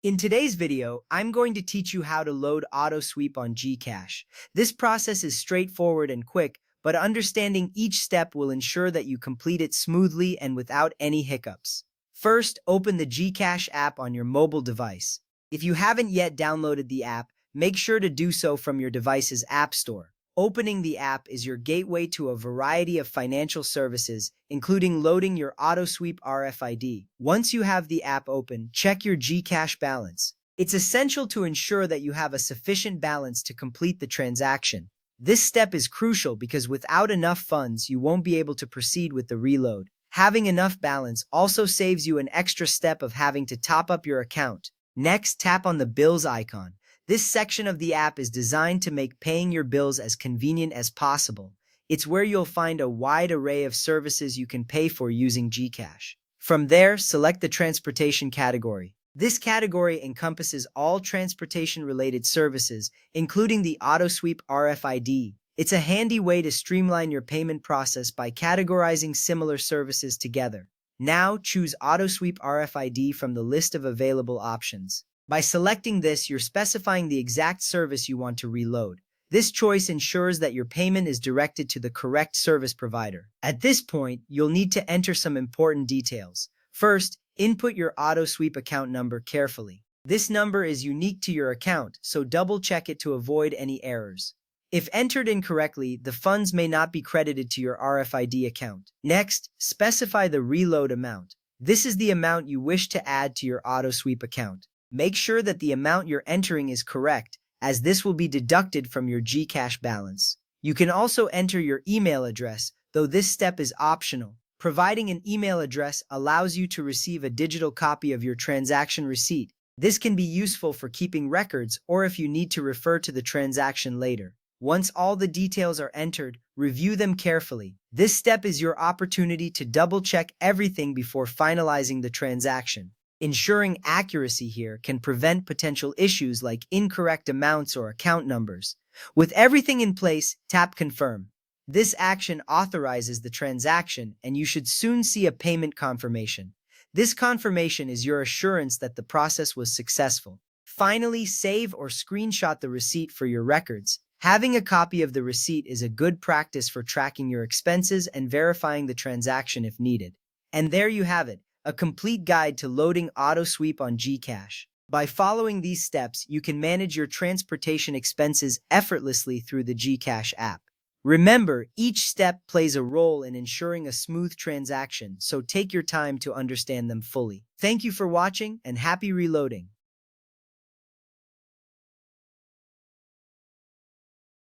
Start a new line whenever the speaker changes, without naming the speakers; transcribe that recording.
In today's video, I'm going to teach you how to load AutoSweep on Gcash. This process is straightforward and quick, but understanding each step will ensure that you complete it smoothly and without any hiccups. First, open the Gcash app on your mobile device. If you haven't yet downloaded the app, make sure to do so from your device's app store. Opening the app is your gateway to a variety of financial services, including loading your AutoSweep RFID. Once you have the app open, check your Gcash balance. It's essential to ensure that you have a sufficient balance to complete the transaction. This step is crucial because without enough funds, you won't be able to proceed with the reload. Having enough balance also saves you an extra step of having to top up your account. Next, tap on the bills icon. This section of the app is designed to make paying your bills as convenient as possible. It's where you'll find a wide array of services you can pay for using Gcash. From there, select the transportation category. This category encompasses all transportation-related services, including the AutoSweep RFID. It's a handy way to streamline your payment process by categorizing similar services together. Now, choose AutoSweep RFID from the list of available options. By selecting this, you're specifying the exact service you want to reload. This choice ensures that your payment is directed to the correct service provider. At this point, you'll need to enter some important details. First, input your AutoSweep account number carefully. This number is unique to your account, so double-check it to avoid any errors. If entered incorrectly, the funds may not be credited to your RFID account. Next, specify the reload amount. This is the amount you wish to add to your AutoSweep account. Make sure that the amount you're entering is correct, as this will be deducted from your Gcash balance. You can also enter your email address, though this step is optional. Providing an email address allows you to receive a digital copy of your transaction receipt. This can be useful for keeping records or if you need to refer to the transaction later. Once all the details are entered, review them carefully. This step is your opportunity to double-check everything before finalizing the transaction. Ensuring accuracy here can prevent potential issues like incorrect amounts or account numbers. With everything in place, tap Confirm. This action authorizes the transaction, and you should soon see a payment confirmation. This confirmation is your assurance that the process was successful. Finally, save or screenshot the receipt for your records. Having a copy of the receipt is a good practice for tracking your expenses and verifying the transaction if needed. And there you have it. A complete guide to loading AutoSweep on Gcash. By following these steps, you can manage your transportation expenses effortlessly through the Gcash app. Remember, each step plays a role in ensuring a smooth transaction, so take your time to understand them fully. Thank you for watching and happy reloading.